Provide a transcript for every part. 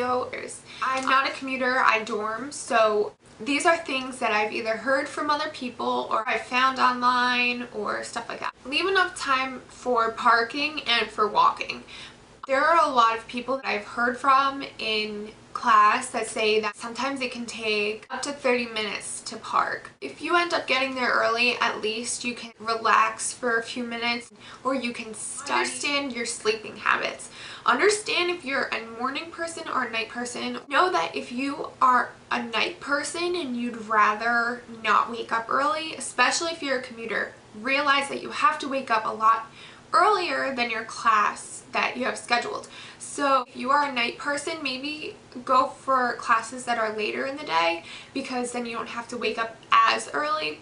video is I'm not a commuter, I dorm, so these are things that I've either heard from other people or I found online or stuff like that. Leave enough time for parking and for walking. There are a lot of people that I've heard from in class that say that sometimes it can take up to 30 minutes to park. If you end up getting there early, at least you can relax for a few minutes, or you can understand your sleeping habits. Understand if you're a morning person or a night person. Know that if you are a night person and you'd rather not wake up early, especially if you're a commuter, realize that you have to wake up a lot earlier than your class that you have scheduled. So if you are a night person, maybe go for classes that are later in the day, because then you don't have to wake up as early.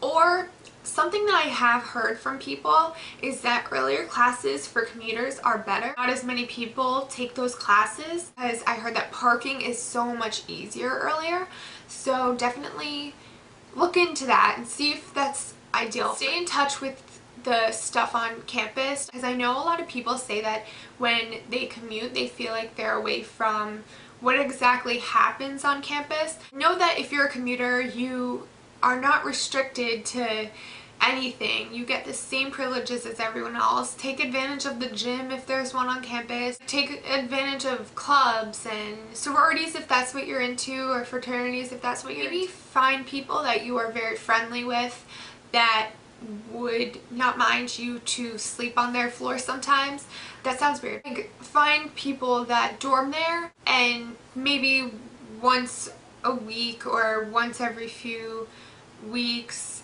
Or something that I have heard from people is that earlier classes for commuters are better. Not as many people take those classes, because I heard that parking is so much easier earlier. So definitely look into that and see if that's ideal. Stay in touch with the stuff on campus, because I know a lot of people say that when they commute they feel like they're away from what exactly happens on campus. Know that if you're a commuter, you are not restricted to anything. You get the same privileges as everyone else. Take advantage of the gym if there's one on campus. Take advantage of clubs and sororities if that's what you're into, or fraternities if that's what you're into. Maybe find people that you are very friendly with that would not mind you to sleep on their floor sometimes. That sounds weird. Like, find people that dorm there, and maybe once a week or once every few weeks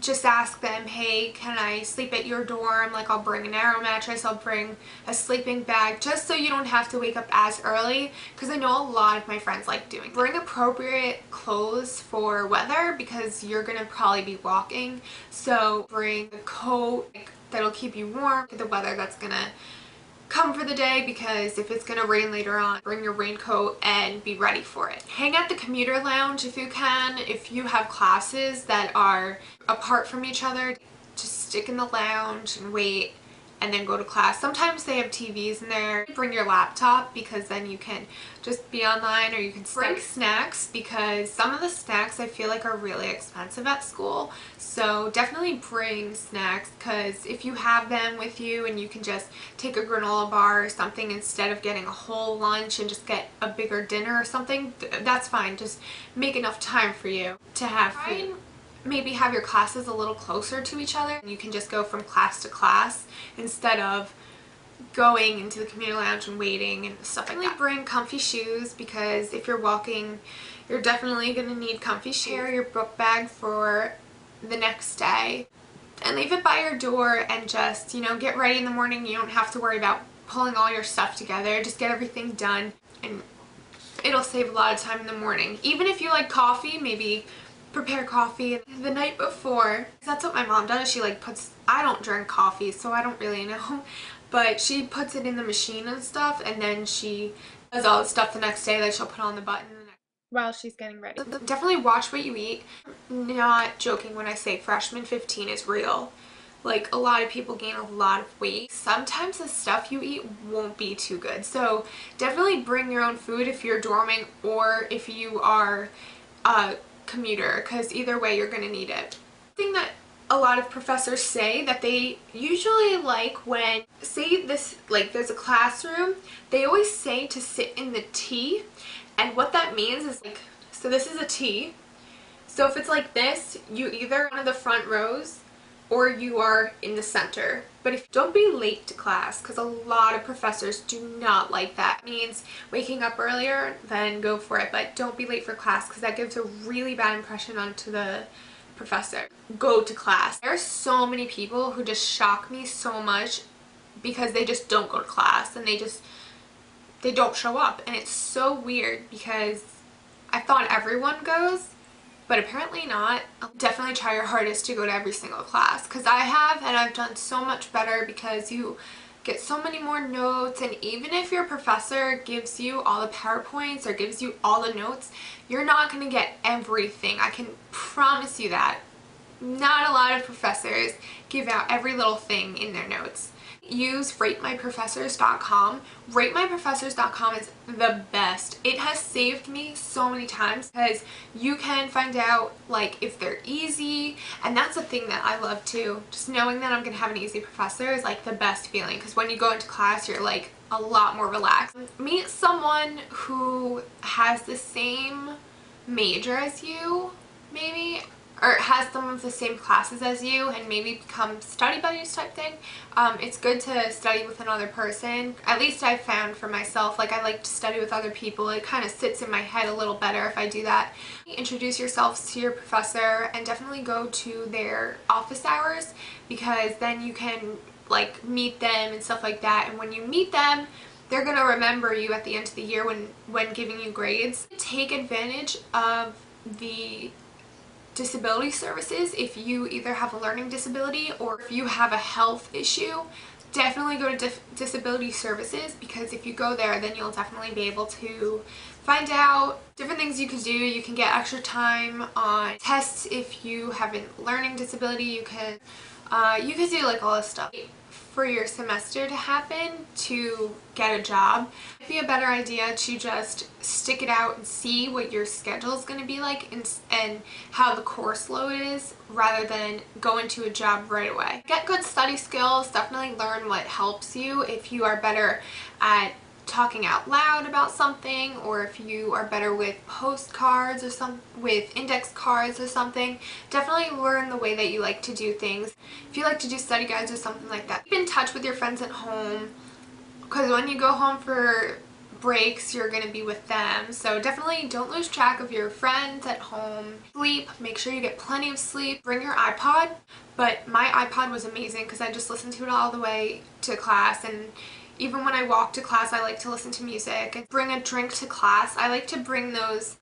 just ask them, hey, can I sleep at your dorm? Like, I'll bring an aero mattress, I'll bring a sleeping bag, just so you don't have to wake up as early, because I know a lot of my friends like doing that. Bring appropriate clothes for weather, because you're gonna probably be walking, so bring a coat that'll keep you warm for the weather that's gonna come for the day, because if it's gonna rain later on, bring your raincoat and be ready for it. Hang at the commuter lounge if you can. If you have classes that are apart from each other, just stick in the lounge and wait and then go to class. Sometimes they have TVs in there. Bring your laptop, because then you can just be online, or you can bring snacks, because some of the snacks I feel like are really expensive at school. So definitely bring snacks, because if you have them with you and you can just take a granola bar or something instead of getting a whole lunch and just get a bigger dinner or something, that's fine. Just make enough time for you to have food. Maybe have your classes a little closer to each other, and you can just go from class to class instead of going into the commuter lounge and waiting and stuff like that. Bring comfy shoes, because if you're walking, you're definitely going to need comfy shoes. Prepare your book bag for the next day, and leave it by your door, and just, you know, get ready in the morning. You don't have to worry about pulling all your stuff together. Just get everything done, and it'll save a lot of time in the morning. Even if you like coffee, maybe prepare coffee the night before. That's what my mom does. She like puts, I don't drink coffee, so I don't really know, but she puts it in the machine and stuff, and then she does all the stuff the next day that she'll put on the button while she's getting ready. Definitely watch what you eat. Not joking when I say freshman 15 is real. Like, a lot of people gain a lot of weight. Sometimes the stuff you eat won't be too good, so definitely bring your own food if you're dorming or if you are commuter, because either way you're gonna need it. Thing that a lot of professors say that they usually like, when say this, like there's a classroom, they always say to sit in the T, and what that means is, like, so this is a T, so if it's like this, you either one of the front rows or you are in the center. But if don't be late to class, because a lot of professors do not like that. It means waking up earlier, then go for it, but don't be late for class, because that gives a really bad impression onto the professor. Go to class. There are so many people who just shock me so much, because they just don't go to class and they don't show up, and it's so weird, because I thought everyone goes, but apparently not. Definitely try your hardest to go to every single class, because I have, and I've done so much better, because you get so many more notes, and even if your professor gives you all the PowerPoints or gives you all the notes, you're not going to get everything. I can promise you that. Not a lot of professors give out every little thing in their notes. Use ratemyprofessors.com. Ratemyprofessors.com is the best. It has saved me so many times because you can find out like if they're easy, and that's the thing that I love too. Just knowing that I'm gonna have an easy professor is like the best feeling, because when you go into class you're like a lot more relaxed. Meet someone who has the same major as you, maybe, or has some of the same classes as you, and maybe become study buddies type thing. It's good to study with another person. At least I've found for myself, like I like to study with other people. It kind of sits in my head a little better if I do that. Introduce yourselves to your professor and definitely go to their office hours, because then you can like meet them and stuff like that. And when you meet them, they're gonna remember you at the end of the year when giving you grades. Take advantage of the disability services if you either have a learning disability or if you have a health issue. Definitely go to disability services, because if you go there then you'll definitely be able to find out different things you can do. You can get extra time on tests if you have a learning disability. You can do like all this stuff. For your semester to happen to get a job, it'd be a better idea to just stick it out and see what your schedule is going to be like and how the course load is, rather than go into a job right away. Get good study skills. Definitely learn what helps you. If you are better at talking out loud about something, or if you are better with postcards or with index cards or something, definitely learn the way that you like to do things. If you like to do study guides or something like that, keep in touch with your friends at home, because when you go home for breaks you're going to be with them. So definitely don't lose track of your friends at home. Sleep, make sure you get plenty of sleep. Bring your iPod, but my iPod was amazing because I just listened to it all the way to class, and even when I walk to class I like to listen to music. And bring a drink to class. I like to bring those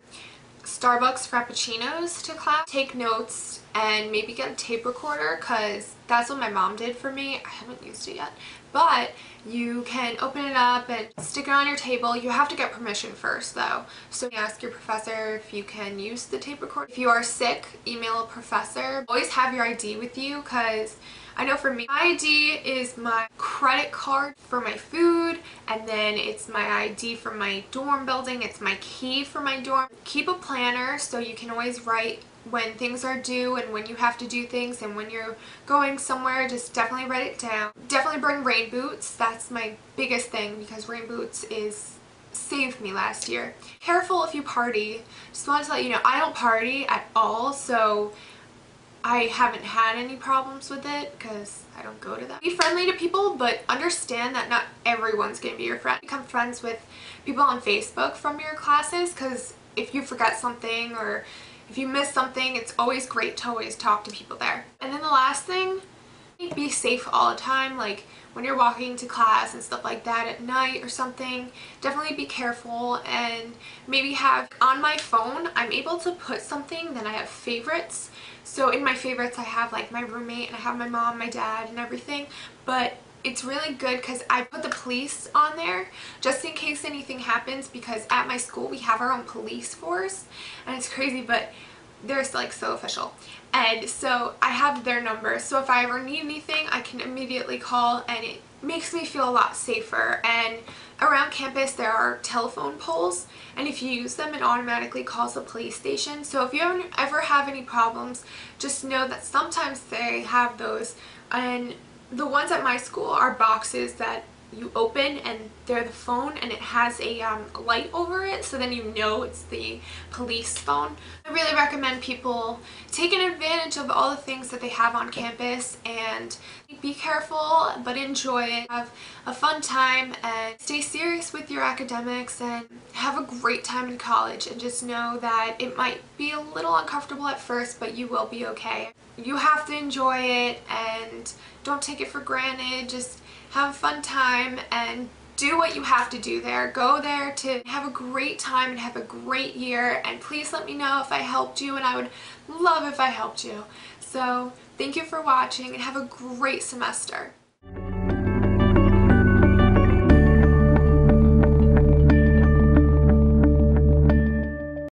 Starbucks Frappuccinos to class. Take notes and maybe get a tape recorder, because that's what my mom did for me. I haven't used it yet, but you can open it up and stick it on your table. You have to get permission first though, so ask your professor if you can use the tape recorder. If you are sick, email a professor. Always have your ID with you, because I know for me, my ID is my credit card for my food, and then it's my ID for my dorm building, it's my key for my dorm. Keep a planner so you can always write when things are due and when you have to do things, and when you're going somewhere, just definitely write it down. Definitely bring rain boots. That's my biggest thing, because rain boots saved me last year. Careful if you party. Just wanted to let you know, I don't party at all, so I haven't had any problems with it because I don't go to that. Be friendly to people, but understand that not everyone's going to be your friend. Become friends with people on Facebook from your classes, because if you forget something or if you miss something, it's always great to always talk to people there. And then the last thing, be safe all the time. Like when you're walking to class and stuff like that at night or something, definitely be careful. And maybe have, on my phone, I'm able to put something, then I have favorites. So in my favorites I have like my roommate, and I have my mom, my dad, and everything, but it's really good because I put the police on there just in case anything happens, because at my school we have our own police force, and it's crazy, but they're like so official. And so I have their number, so if I ever need anything I can immediately call, and it makes me feel a lot safer. And around campus there are telephone poles, and if you use them it automatically calls the police station. So if you ever have any problems, just know that sometimes they have those. And the ones at my school are boxes that you open, and they're the phone, and it has a light over it, so then you know it's the police phone. I really recommend people taking advantage of all the things that they have on campus, and be careful but enjoy it. Have a fun time and stay serious with your academics, and have a great time in college. And just know that it might be a little uncomfortable at first, but you will be okay. You have to enjoy it and don't take it for granted. Just have a fun time and do what you have to do there. Go there to have a great time and have a great year, and please let me know if I helped you, and I would love if I helped you. So thank you for watching, and have a great semester.